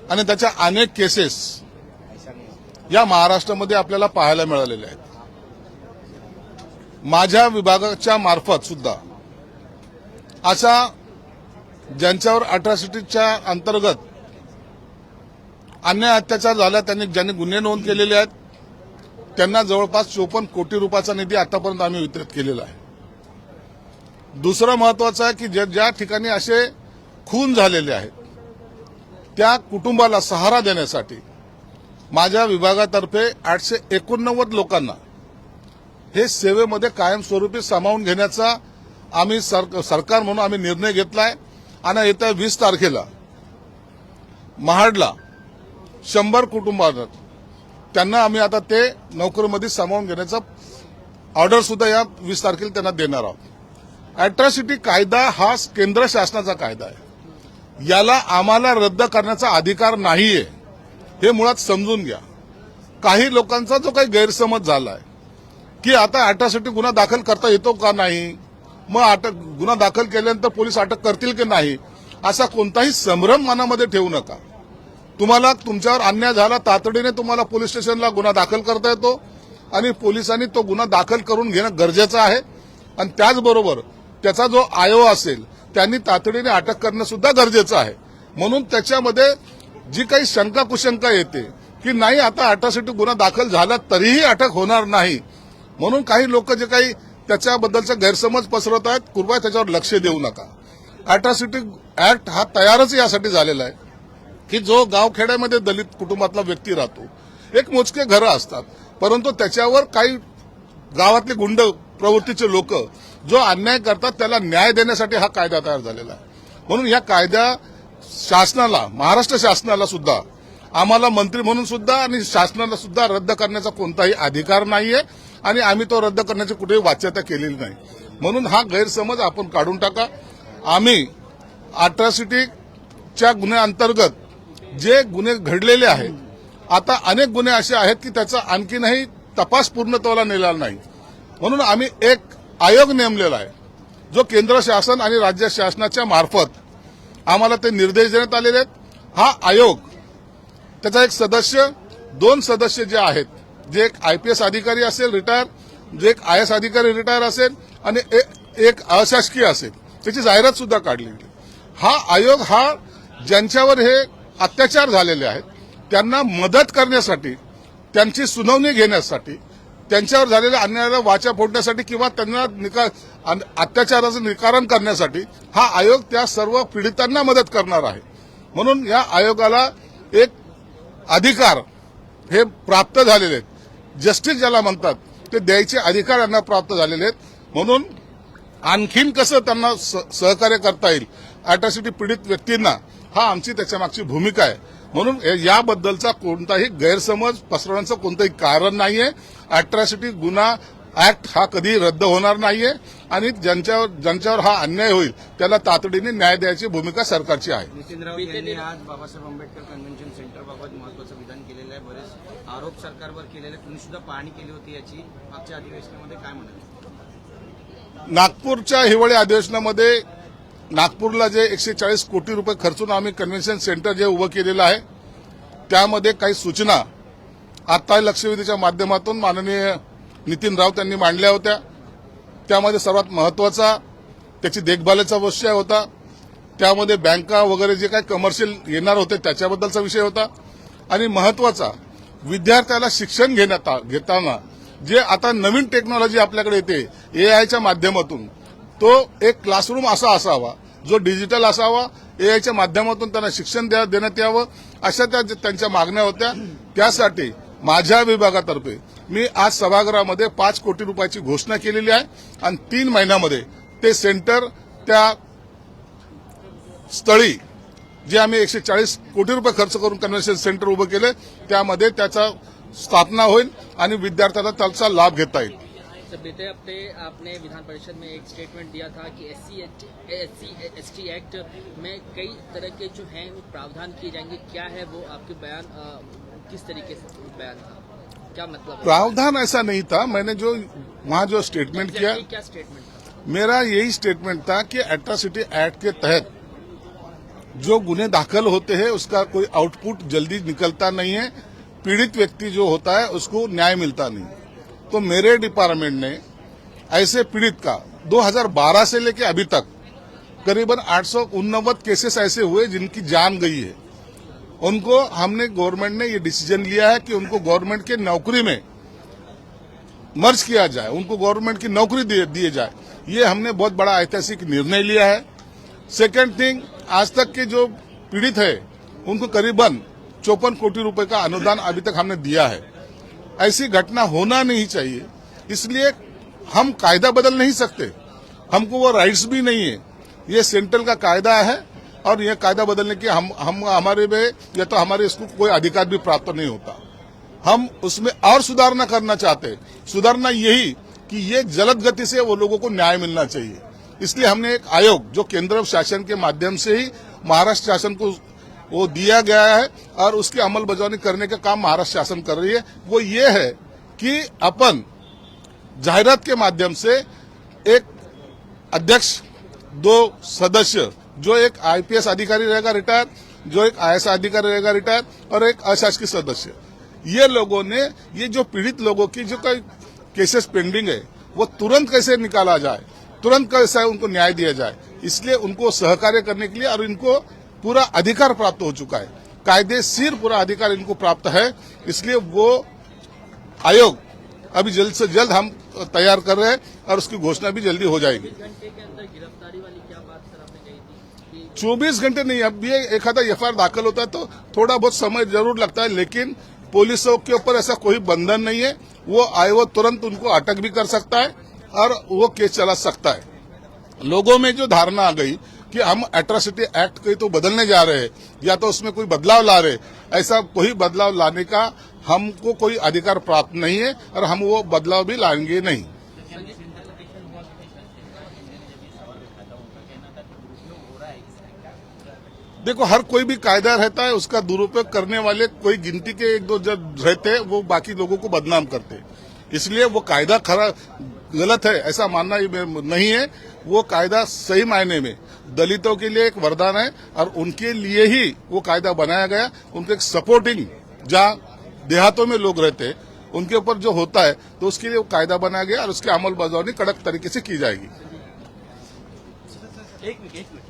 आणि त्याच्या अनेक केसेस या महाराष्ट्रामध्ये आपल्याला पाहायला मिळालेल्या आहेत. माझ्या विभागाच्या मार्फत सुद्धा अशा ज्यांच्यावर अट्रॉसिटीच्या अंतर्गत अन्याय अत्याचार झाला ज्यांनी गुन्हे नोंद केलेले आहेत त्यांना जवळपास 54 कोटी रुपयाचा निधी आतापर्यंत आम्ही वितरित केलेला आहे. दुसरं महत्वाचं आहे की ज्या ठिकाणी असे खून झालेले आहेत त्या कुटुंबाला सहारा देण्यासाठी माझ्या विभागातर्फे 889 लोकांना हे सेवेमध्ये कायमस्वरूपी सामावून घेण्याचा आम्ही सरकार म्हणून आम्ही निर्णय घेतलाय. आणि येत्या 20 तारखेला महाडला 100 कुटुंबांना त्यांना आम्ही आता ते नोकरीमध्ये सामावून घेण्याचा ऑर्डर सुद्धा या 20 तारखेला त्यांना देणार आहोत. अॅट्रॉसिटी कायदा हा केंद्र शासनाचा कायदा आहे. याला आम्हाला रद्द करण्याचा अधिकार नाहीये हे मुळात समजून घ्या. काही लोकांचा जो काही गैरसमज झालाय की आता अॅट्रॉसिटी गुन्हा दाखल करता येतो का नाही, मग गुन्हा दाखल केल्यानंतर पोलीस अटक करतील की नाही, असा कोणताही संभ्रम मनामध्ये ठेवू नका. तुम्हाला तुमच्यावर अन्याय झाला तातडीने तुम्हाला पोलीस स्टेशनला गुन्हा दाखल करता येतो आणि पोलिसांनी तो गुन्हा दाखल करून घेणं गरजेचं आहे. आणि त्याचबरोबर त्याचा जो आयोग असेल त्यांनी तातडीने अटक करणं सुद्धा गरजेचं आहे. म्हणून त्याच्यामध्ये जी काही शंका कुशंका येते की नाही आता अट्रॉसिटी गुन्हा दाखल झाला तरीही अटक होणार नाही, म्हणून काही लोक जे काही त्याच्याबद्दलचा गैरसमज पसरवत आहेत कृपया त्याच्यावर लक्ष देऊ नका. अट्रॉसिटी ऍक्ट हा तयारच यासाठी झालेला आहे की जो गावखेड्यामध्ये दलित कुटुंबातला व्यक्ती राहतो, एक मोजके घरं असतात, परंतु त्याच्यावर काही गावातले गुंड प्रवृत्तीचे लोक जो अन्याय करतात त्याला न्याय देण्यासाठी हा कायदा तयार झालेला आहे. म्हणून या कायदा शासनाला, महाराष्ट्र शासनाला सुद्धा, आम्हाला मंत्री म्हणून सुद्धा आणि शासनाला सुद्धा रद्द करण्याचा कोणताही अधिकार नाहीये आणि आम्ही तो रद्द करण्याची कुठेही वाच्यता केलेली नाही. म्हणून हा गैरसमज आपण काढून टाका. आम्ही अट्रॉसिटीच्या गुन्ह्याअंतर्गत जे गुन्हे घडलेले आहेत, आता अनेक गुन्हे असे आहेत की त्याचा आणखीनही तपास पूर्णत्वाला नेलेला नाही. म्हणून आम्ही एक आयोग नेमलेला आहे जो केंद्र शासन आणि राज्य शासनाच्या मार्फत आम्हाला ते निर्देश देण्यात आलेले आहेत. हा आयोग त्याचा एक सदस्य, 2 सदस्य जे आहेत, जे एक IPS अधिकारी असेल रिटायर, जे एक IS अधिकारी रिटायर असेल आणि एक अशासकीय असेल, त्याची जाहिरात सुद्धा काढली. हा आयोग हा ज्यांच्यावर हे अत्याचार झालेले आहेत त्यांना मदत करण्यासाठी, त्यांची सुनावणी घेण्यासाठी, त्यांच्यावर झालेल्या अन्यायाला वाचा फोडण्यासाठी किंवा त्यांना अत्याचाराचं निवारण करण्यासाठी हा आयोग त्या सर्व पीडितांना मदत करणार आहे. म्हणून या आयोगाला एक अधिकार हे प्राप्त झालेले आहेत, जस्टिस ज्याला म्हणतात ते द्यायचे अधिकार यांना प्राप्त झालेले आहेत. म्हणून आणखीन कसं त्यांना सहकार्य करता येईल अट्रॉसिटी पीडित व्यक्तींना, हा आमची त्याच्यामागची भूमिका आहे. म्हणून याबद्दलचा कोणताही गैरसमज पसरवण्याचं कोणतंही कारण नाहीये. अट्रॉसिटी गुन्हा ऍक्ट हा कधी रद्द होणार नाहीये आणि ज्यांच्यावर हा अन्याय होईल त्याला तातडीने न्याय द्यायची भूमिका सरकारची आहे. नितीन राऊत यांनी आज बाबासाहेब आंबेडकर कन्व्हेन्शन सेंटरबाबत महत्त्वाचं विधान केलेलं आहे. बरेच आरोप सरकारवर केलेले, तुम्ही सुद्धा पाहणी केली होती याची, मागच्या अधिवेशनामध्ये काय म्हणाले? नागपूरच्या हिवाळी अधिवेशनामध्ये नागपूरला जे 140 कोटी रुपये खर्चून आम्ही कन्व्हेन्शन सेंटर जे उभं केलेलं आहे त्यामध्ये काही सूचना आता लक्षवेधीच्या माध्यमातून माननीय नितीन राऊत यांनी मांडल्या होत्या. त्यामध्ये सर्वात महत्वाचा त्याची देखभालीचा विषय होता. त्यामध्ये बँका वगैरे जे काही कमर्शियल येणार होते त्याच्याबद्दलचा विषय होता. आणि महत्वाचा विद्यार्थ्याला शिक्षण घेताना जे आता नवीन टेक्नॉलॉजी आपल्याकडे येते AIच्या माध्यमातून, तो एक क्लासरूम असा असावा जो डिजिटल असावा, AIच्या माध्यमातून त्यांना शिक्षण देण्यात यावं, अशा त्यांच्या मागण्या होत्या. त्यासाठी माझ्या विभागातर्फे मी आज सभागृहामध्ये 5 कोटी रुपयाची घोषणा केलेली आहे आणि 3 महिन्यामध्ये ते सेंटर त्या स्थळी जे आम्ही 140 कोटी रुपये खर्च करून कन्व्हेन्शन सेंटर उभं केले त्यामध्ये त्याचा स्थापना होईल आणि विद्यार्थ्यांना त्याचा लाभ घेता येईल. बीते हफ्ते आपने विधान परिषद में एक स्टेटमेंट दिया था कि SC/ST एक्ट में कई तरह के जो हैं प्रावधान किए जाएंगे, क्या है वो आपके बयान, किस तरीके से बयान था, क्या मतलब? प्रावधान ऐसा नहीं था. मैंने जो वहाँ जो स्टेटमेंट किया, क्या स्टेटमेंट था? मेरा यही स्टेटमेंट था कि एट्रॉसिटी एक्ट के तहत जो गुने दाखिल होते हैं उसका कोई आउटपुट जल्दी निकलता नहीं है, पीड़ित व्यक्ति जो होता है उसको न्याय मिलता नहीं। तो मेरे डिपार्टमेंट ने ऐसे पीड़ित का 2012 से लेकर अभी तक करीबन 889 केसेस ऐसे हुए जिनकी जान गई है। उनको हमने गवर्नमेंट ने ये डिसीजन लिया है कि उनको गवर्नमेंट के नौकरी में मर्ज किया जाए, उनको गवर्नमेंट की नौकरी दिए जाए। ये हमने बहुत बड़ा ऐतिहासिक निर्णय लिया है। सेकेंड थिंग, आज तक के जो पीड़ित है उनको करीबन 54 कोटी रुपए का अनुदान अभी तक हमने दिया है। ऐसी घटना होना नहीं चाहिए, इसलिए हम कायदा बदल नहीं सकते, हमको वो राइट्स भी नहीं है। ये सेंट्रल का कायदा है और ये कायदा बदलने के हम हमारे में या तो हमारे इसको कोई अधिकार भी प्राप्त नहीं होता। हम उसमें और सुधारना करना चाहते हैं। सुधारना यही कि ये जल्द गति से वो लोगों को न्याय मिलना चाहिए। इसलिए हमने एक आयोग जो केंद्र शासन के माध्यम से ही महाराष्ट्र शासन को वो दिया गया है और उसकी अमलबजावनी करने का काम महाराष्ट्र शासन कर रही है। वो ये है कि अपन जाहिरात के माध्यम से एक अध्यक्ष, 2 सदस्य, जो एक आईपीएस अधिकारी रहेगा रिटायर, जो एक आईएएस अधिकारी रहेगा रिटायर और एक अशासकीय सदस्य, ये लोगों ने ये जो पीड़ित लोगों की जो कोई केसेस पेंडिंग है वो तुरंत कैसे निकाला जाए, तुरंत कैसे उनको न्याय दिया जाए, इसलिए उनको सहकार्य करने के लिए और इनको पूरा अधिकार प्राप्त हो चुका है, कायदेशीर पूरा अधिकार इनको प्राप्त है। इसलिए वो आयोग अभी जल्द से जल्द हम तैयार कर रहे हैं और उसकी घोषणा भी जल्दी हो जाएगी। घंटे के अंदर गिरफ्तारी वाली क्या बात सर आपने कही थी कि 24 घंटे नहीं, अब ये एक आधा एफआईआर दाखिल होता है तो थोड़ा बहुत समय जरूर लगता है, लेकिन पुलिसों के ऊपर ऐसा कोई बंधन नहीं है। वो आए वो तुरंत उनको अटक भी कर सकता है और वो केस चला सकता है। लोगों में जो धारणा आ गई कि हम एट्रोसिटी एक्ट को तो बदलने जा रहे हैं या तो उसमें कोई बदलाव ला रहे, ऐसा कोई बदलाव लाने का हमको कोई अधिकार प्राप्त नहीं है और हम वो बदलाव भी लाएंगे नहीं। देखो, हर कोई भी कायदा रहता है, उसका दुरुपयोग करने वाले कोई गिनती के 1-2 जब रहते हैं वो बाकी लोगों को बदनाम करते हैं। इसलिए वो कायदा गलत है ऐसा मानना नहीं है। वो कायदा सही मायने में दलितों के लिए एक वरदान है और उनके लिए ही वो कायदा बनाया गया। उनको एक सपोर्टिंग, जहाँ देहातों में लोग रहते हैं उनके ऊपर जो होता है तो उसके लिए वो कायदा बनाया गया और उसकी अमलबजावनी कड़क तरीके से की जाएगी। एक मिनट